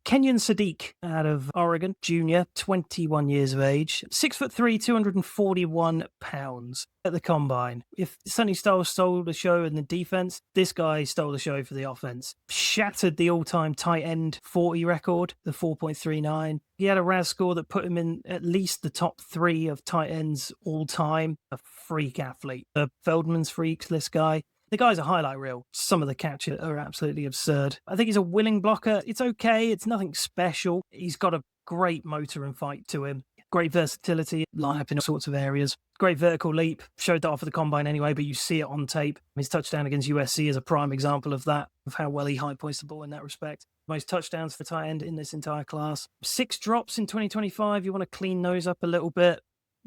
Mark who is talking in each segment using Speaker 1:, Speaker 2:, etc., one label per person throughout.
Speaker 1: Kenyon Sadik out of Oregon, junior, 21 years of age, 6'3", 241 pounds at the combine. If Sonny Styles stole the show in the defense, this guy stole the show for the offense. Shattered the all-time tight end 40 record, the 4.39. He had a RAS score that put him in at least the top 3 of tight ends all time. A freak athlete. The Feldman's freaks, this guy. The guy's a highlight reel. Some of the catches are absolutely absurd. I think he's a willing blocker. It's okay. It's nothing special. He's got a great motor and fight to him. Great versatility, line up in all sorts of areas. Great vertical leap. Showed that off at the combine anyway, but you see it on tape. His touchdown against USC is a prime example of that, of how well he high points the ball in that respect. Most touchdowns for tight end in this entire class. 6 drops in 2025. You want to clean those up a little bit.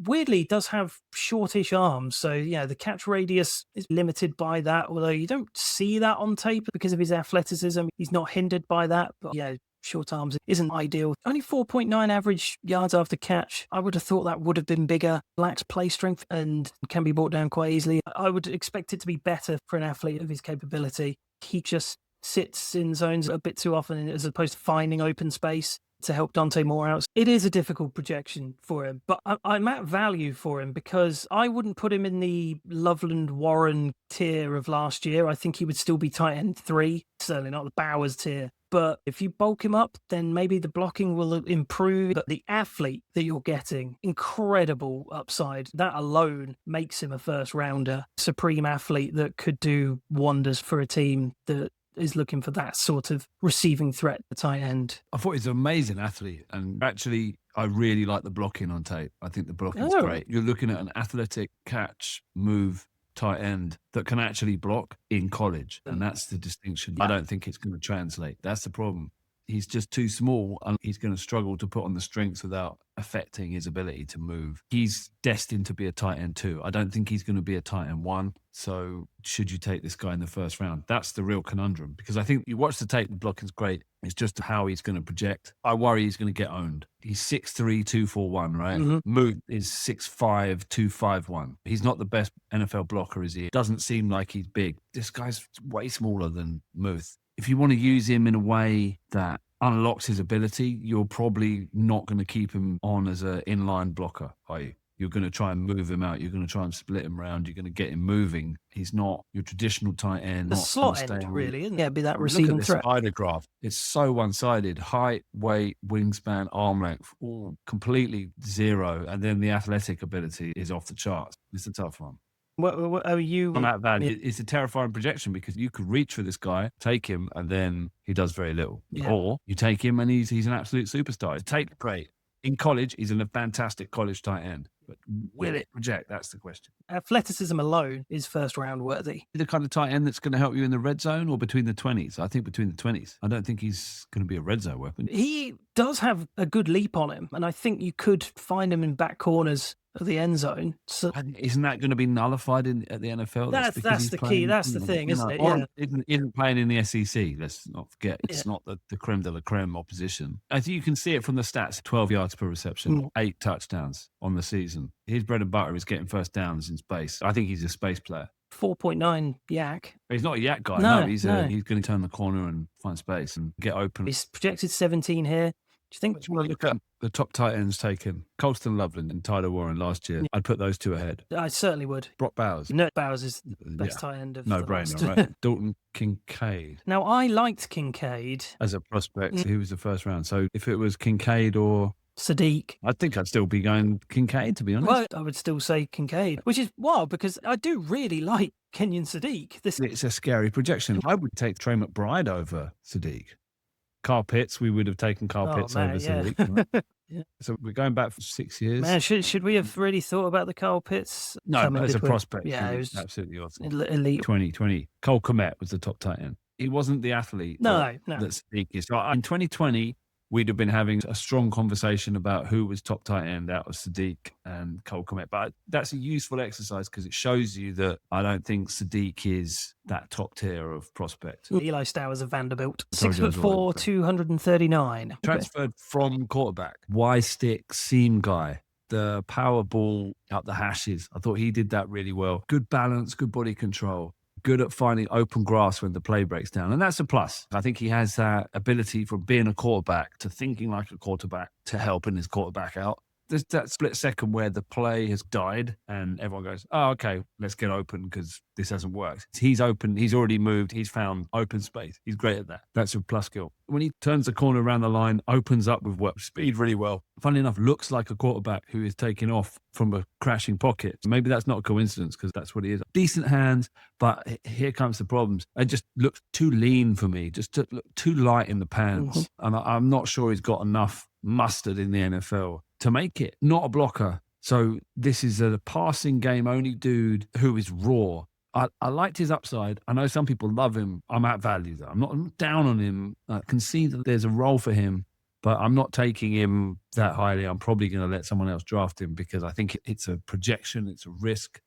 Speaker 1: Weirdly, does have shortish arms. So, yeah, the catch radius is limited by that, although you don't see that on tape because of his athleticism. He's not hindered by that. But, yeah, short arms isn't ideal. Only 4.9 average yards after catch. I would have thought that would have been bigger. Lacks play strength and can be brought down quite easily. I would expect it to be better for an athlete of his capability. He just sits in zones a bit too often as opposed to finding open space to help Dante Moore out. It is a difficult projection for him, but I'm at value for him because I wouldn't put him in the Loveland Warren tier of last year. I think he would still be tight end 3, certainly not the Bowers tier. But if you bulk him up, then maybe the blocking will improve. But the athlete that you're getting, incredible upside. That alone makes him a first rounder, supreme athlete that could do wonders for a team that is looking for that sort of receiving threat at tight end.
Speaker 2: I thought he's an amazing athlete, and actually I really like the blocking on tape. I think the blocking's great. You're looking at an athletic catch move tight end that can actually block in college, and that's the distinction. I don't think it's going to translate. That's the problem. He's just too small, and he's going to struggle to put on the strengths without affecting his ability to move. He's destined to be a tight end 2. I don't think he's going to be a tight end 1. So should you take this guy in the first round? That's the real conundrum, because I think you watch the tape, the blocking's great. It's just how he's going to project. I worry he's going to get owned. He's 6'3", 241, right? Mm-hmm. Moot is 6'5", 251. He's not the best NFL blocker, is he? Doesn't seem like he's big. This guy's way smaller than Muth. If you want to use him in a way that unlocks his ability, you're probably not going to keep him on as an inline blocker, are you? You're going to try and move him out. You're going to try and split him around. You're going to get him moving. He's not your traditional tight end.
Speaker 1: The slot end, really, isn't it? Yeah, be that receiving threat.
Speaker 2: Look at this spider graph. It's so one-sided. Height, weight, wingspan, arm length, all completely zero. And then the athletic ability is off the charts. It's a tough one.
Speaker 1: What are you
Speaker 2: on that value? It's a terrifying projection because you could reach for this guy, take him, and then he does very little. Yeah. Or you take him and he's an absolute superstar. Take great. In college, he's a fantastic college tight end. But will it project? That's the question.
Speaker 1: Athleticism alone is first round worthy.
Speaker 2: The kind of tight end that's going to help you in the red zone or between the 20s? I think between the 20s. I don't think he's going to be a red zone weapon.
Speaker 1: He does have a good leap on him, and I think you could find him in back corners of the end zone. So
Speaker 2: isn't that going to be nullified at the NFL?
Speaker 1: That's the key. That's the thing, isn't it? Yeah.
Speaker 2: Isn't playing in the SEC. Let's not forget. It's not the creme de la creme opposition. I think you can see it from the stats. 12 yards per reception, 8 touchdowns on the season. His bread and butter is getting first downs in space. I think he's a space player.
Speaker 1: 4.9 yak.
Speaker 2: He's not a yak guy. No, he's going to turn the corner and find space and get open.
Speaker 1: He's projected 17 here. Do you think?
Speaker 2: Do you want to look at the top tight ends taken? Colston Loveland and Tyler Warren last year. I'd put those 2 ahead.
Speaker 1: I certainly would.
Speaker 2: Brock Bowers.
Speaker 1: No, Bowers is the best tight end of
Speaker 2: no brainer, right? Dalton Kincaid.
Speaker 1: Now, I liked Kincaid
Speaker 2: as a prospect. He was the first round. So if it was Kincaid or
Speaker 1: Sadik,
Speaker 2: I think I'd still be going Kincaid, to be honest.
Speaker 1: Well, I would still say Kincaid, which is wild because I do really like Kenyon Sadik.
Speaker 2: It's a scary projection. I would take Trey McBride over Sadik. Carl Pitts, we would have taken Carl Pitts over Sadik. Right? Yeah. So we're going back for 6 years.
Speaker 1: Man, should we have really thought about the Carl Pitts?
Speaker 2: No, as a prospect.
Speaker 1: Yeah, it was
Speaker 2: absolutely awesome.
Speaker 1: Elite.
Speaker 2: 2020. Cole Kmet was the top tight end. He wasn't the athlete that Sadik is. So in 2020, we'd have been having a strong conversation about who was top tight end out of Sadik and Cole Kmet. But that's a useful exercise because it shows you that I don't think Sadik is that top tier of prospect.
Speaker 1: Eli Stowers of Vanderbilt, 6'4", 239.
Speaker 2: Transferred from quarterback. Y-stick seam guy. The power ball up the hashes. I thought he did that really well. Good balance, good body control. good at finding open grass when the play breaks down. And that's a plus. I think he has that ability from being a quarterback to thinking like a quarterback to helping his quarterback out. There's that split second where the play has died and everyone goes, oh, okay, let's get open because this hasn't worked. He's open. He's already moved. He's found open space. He's great at that. That's a plus skill. When he turns the corner around the line, opens up with speed really well. Funnily enough, looks like a quarterback who is taking off from a crashing pocket. Maybe that's not a coincidence because that's what he is. Decent hands, but here comes the problems. It just looks too lean for me, just too light in the pants. And I'm not sure he's got enough mustard in the NFL to make it. Not a blocker. So this is a passing game only dude who is raw. I liked his upside. I know some people love him. I'm at value though. I'm not down on him. I can see that there's a role for him, but I'm not taking him that highly. I'm probably going to let someone else draft him because I think it's a projection. It's a risk.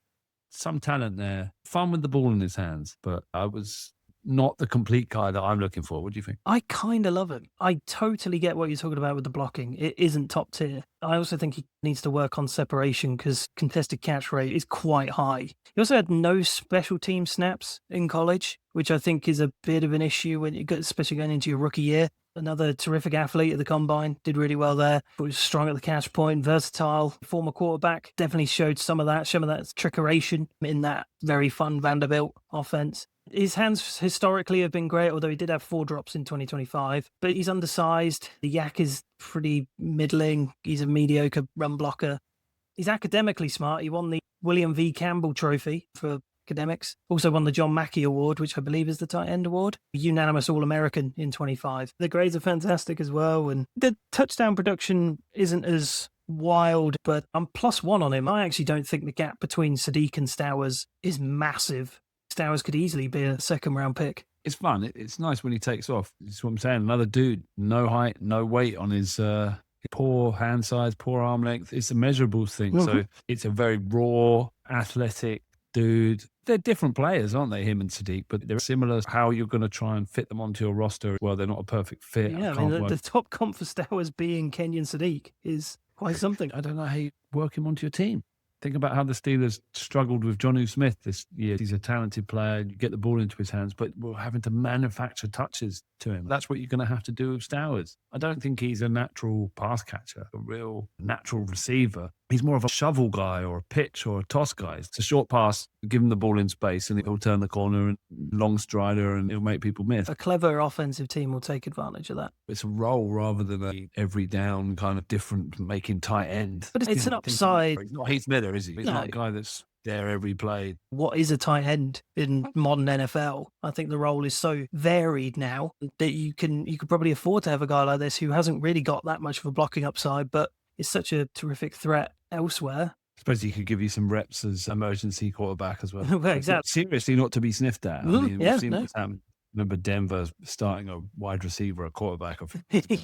Speaker 2: Some talent there. Fun with the ball in his hands, but I was not the complete guy that I'm looking for. What do you think?
Speaker 1: I kind of love him. I totally get what you're talking about with the blocking. It isn't top tier. I also think he needs to work on separation because contested catch rate is quite high. He also had no special team snaps in college, which I think is a bit of an issue when you especially going into your rookie year. Another terrific athlete at the combine, did really well there. Was strong at the catch point, versatile, former quarterback. Definitely showed some of that trickeration in that very fun Vanderbilt offense. His hands historically have been great, although he did have 4 drops in 2025. But he's undersized. The yak is pretty middling. He's a mediocre run blocker. He's academically smart. He won the William V. Campbell Trophy for academics. Also won the John Mackey Award, which I believe is the tight end award. Unanimous All-American in 25. The grades are fantastic as well. And the touchdown production isn't as wild, but I'm +1 on him. I actually don't think the gap between Sadik and Stowers is massive. Stowers could easily be a second-round pick.
Speaker 2: It's fun. It's nice when he takes off. That's what I'm saying. Another dude, no height, no weight on his poor hand size, poor arm length. It's a measurables thing. So it's a very raw, athletic dude. They're different players, aren't they, him and Sadik? But they're similar. How you're going to try and fit them onto your roster. Well, they're not a perfect fit.
Speaker 1: Yeah, I mean, the top comp for Stowers being Kenyon Sadik is quite something.
Speaker 2: I don't know how you work him onto your team. Think about how the Steelers struggled with Jonnu Smith this year. He's a talented player. You get the ball into his hands, but we're having to manufacture touches to him. That's what you're going to have to do with Stowers. I don't think he's a natural pass catcher, a real natural receiver. He's more of a shovel guy or a pitch or a toss guy. It's a short pass, give him the ball in space and he'll turn the corner and long strider and it'll make people miss.
Speaker 1: A clever offensive team will take advantage of that.
Speaker 2: It's a role rather than a every down kind of different making tight end.
Speaker 1: But it's an upside.
Speaker 2: He's not Heath Miller, is he? He's not a guy that's there every play.
Speaker 1: What is a tight end in modern NFL? I think the role is so varied now that you could probably afford to have a guy like this who hasn't really got that much of a blocking upside, but is such a terrific threat elsewhere.
Speaker 2: I suppose he could give you some reps as emergency quarterback as well.
Speaker 1: Well, exactly.
Speaker 2: Seriously, not to be sniffed at. I mean,
Speaker 1: yeah,
Speaker 2: we've seen what's happened. Remember Denver starting a wide receiver, a quarterback.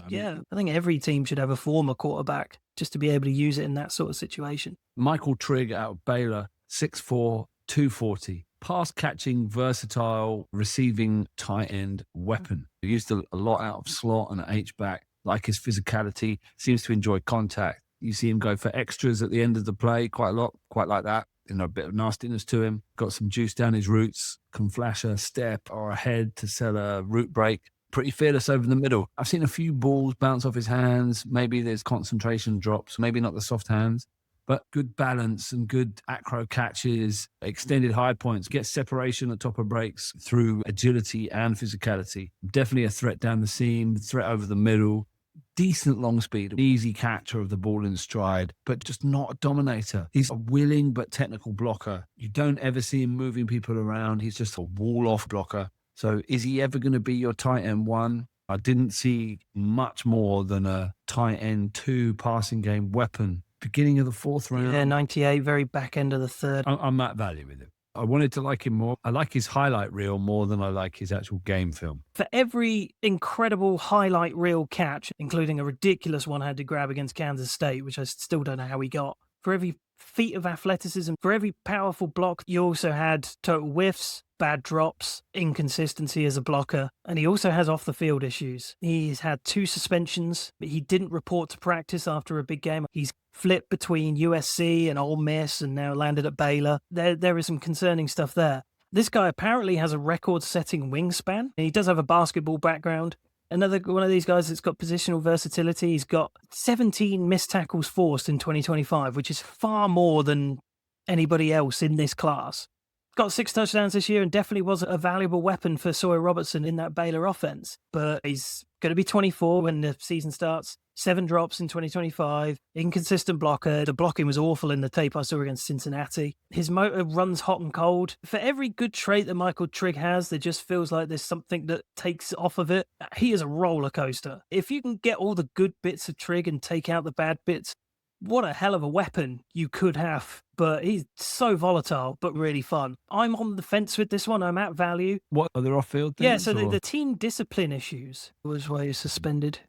Speaker 1: Yeah, I think every team should have a former quarterback just to be able to use it in that sort of situation.
Speaker 2: Michael Trigg out of Baylor, 6'4", 240. Pass catching, versatile, receiving tight end weapon. He used a lot out of slot and H-back. Like his physicality, seems to enjoy contact. You see him go for extras at the end of the play quite a lot, quite like that. A bit of nastiness to him. Got some juice down his roots, can flash a step or a head to sell a route break. Pretty fearless over the middle. I've seen a few balls bounce off his hands. Maybe there's concentration drops, maybe not the soft hands, but good balance and good acro catches, extended high points, gets separation at top of breaks through agility and physicality. Definitely a threat down the seam, threat over the middle. Decent long speed, easy catcher of the ball in stride, but just not a dominator. He's a willing but technical blocker. You don't ever see him moving people around. He's just a wall-off blocker. So is he ever going to be your tight end 1? I didn't see much more than a tight end 2 passing game weapon. Beginning of the 4th round.
Speaker 1: Yeah, 98, very back end of the 3rd.
Speaker 2: I'm at value with him. I wanted to like him more. I like his highlight reel more than I like his actual game film.
Speaker 1: For every incredible highlight reel catch, including a ridiculous one-handed grab against Kansas State, which I still don't know how he got, for every feat of athleticism, for every powerful block, you also had total whiffs, bad drops, inconsistency as a blocker, and he also has off-the-field issues. He's had 2 suspensions, but he didn't report to practice after a big game. He's flipped between USC and Ole Miss and now landed at Baylor. There is some concerning stuff there. This guy apparently has a record-setting wingspan. He does have a basketball background. Another one of these guys that's got positional versatility. He's got 17 missed tackles forced in 2025, which is far more than anybody else in this class. Got 6 touchdowns this year and definitely was a valuable weapon for Sawyer Robertson in that Baylor offense. But he's going to be 24 when the season starts. 7 drops in 2025. Inconsistent blocker. The blocking was awful in the tape I saw against Cincinnati. His motor runs hot and cold. For every good trait that Michael Trigg has, there just feels like there's something that takes off of it. He is a roller coaster. If you can get all the good bits of Trigg and take out the bad bits, what a hell of a weapon you could have. But he's so volatile, but really fun. I'm on the fence with this one. I'm at value.
Speaker 2: What are there off-field things?
Speaker 1: Yeah, so the team discipline issues was why he's suspended.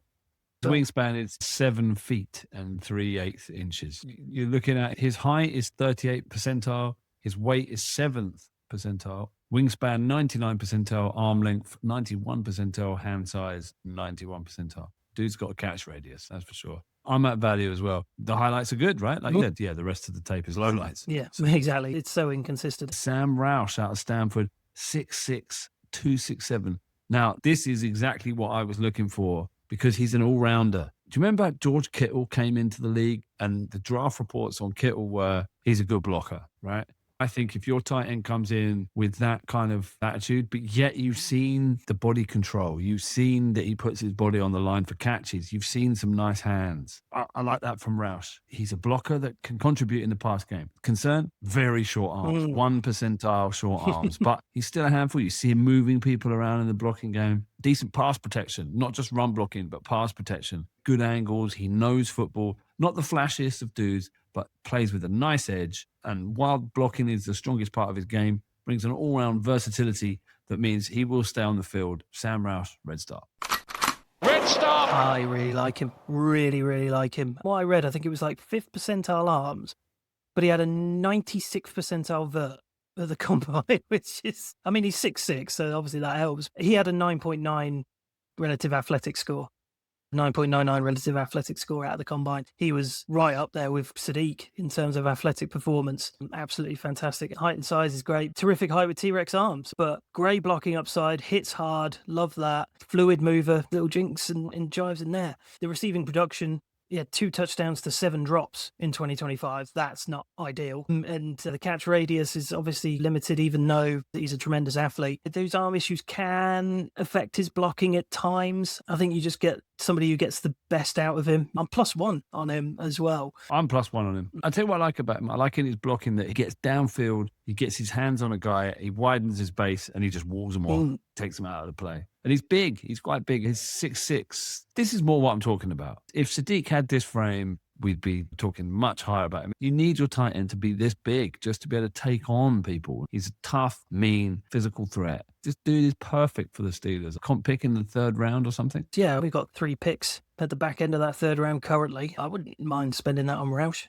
Speaker 2: His wingspan is 7 feet and 3/8 inches. You're looking at his height is 38th percentile. His weight is 7th percentile. Wingspan 99 percentile. Arm length 91 percentile. Hand size 91 percentile. Dude's got a catch radius, that's for sure. I'm at value as well. The highlights are good, right? Like you said, yeah, the rest of the tape is lowlights.
Speaker 1: Yeah, exactly. It's so inconsistent.
Speaker 2: Sam Roush out of Stanford, 6'6", 267. Now, this is exactly what I was looking for because he's an all-rounder. Do you remember George Kittle came into the league and the draft reports on Kittle were he's a good blocker, right? I think if your tight end comes in with that kind of attitude, but yet you've seen the body control, you've seen that he puts his body on the line for catches, you've seen some nice hands. I like that from Roush. He's a blocker that can contribute in the pass game. Concern? Very short arms, 1 percentile short arms, but he's still a handful. You see him moving people around in the blocking game. Decent pass protection, not just run blocking, but pass protection. Good angles. He knows football. Not the flashiest of dudes, but plays with a nice edge. And while blocking is the strongest part of his game, brings an all-round versatility that means he will stay on the field. Sam Roush, Red Star.
Speaker 3: Red Star!
Speaker 1: I really like him. Really, really like him. What I read, I think it was like 5th percentile arms, but he had a 96th percentile vert at the combine, which is, I mean, he's 6'6", so obviously that helps. He had a 9.9 relative athletic score. 9.99 relative athletic score out of the combine. He was right up there with Sadik in terms of athletic performance. Absolutely fantastic. Height and size is great. Terrific height with T-Rex arms, but great blocking upside, hits hard, love that. Fluid mover, little jinks and jives in there. The receiving production, he had 2 touchdowns to 7 drops in 2025. That's not ideal. And the catch radius is obviously limited, even though he's a tremendous athlete. Those arm issues can affect his blocking at times. I think you just get somebody who gets the best out of him. I'm +1 on him as well.
Speaker 2: I'm +1 on him. I'll tell you what I like about him. I like in his blocking that he gets downfield, he gets his hands on a guy, he widens his base, and he just walls him off, takes him out of the play. And he's big. He's quite big. He's 6'6". This is more what I'm talking about. If Sadik had this frame, we'd be talking much higher about him. You need your tight end to be this big just to be able to take on people. He's a tough, mean, physical threat. This dude is perfect for the Steelers. Can't pick in the 3rd round or something.
Speaker 1: Yeah, we've got 3 picks at the back end of that 3rd round currently. I wouldn't mind spending that on Roush.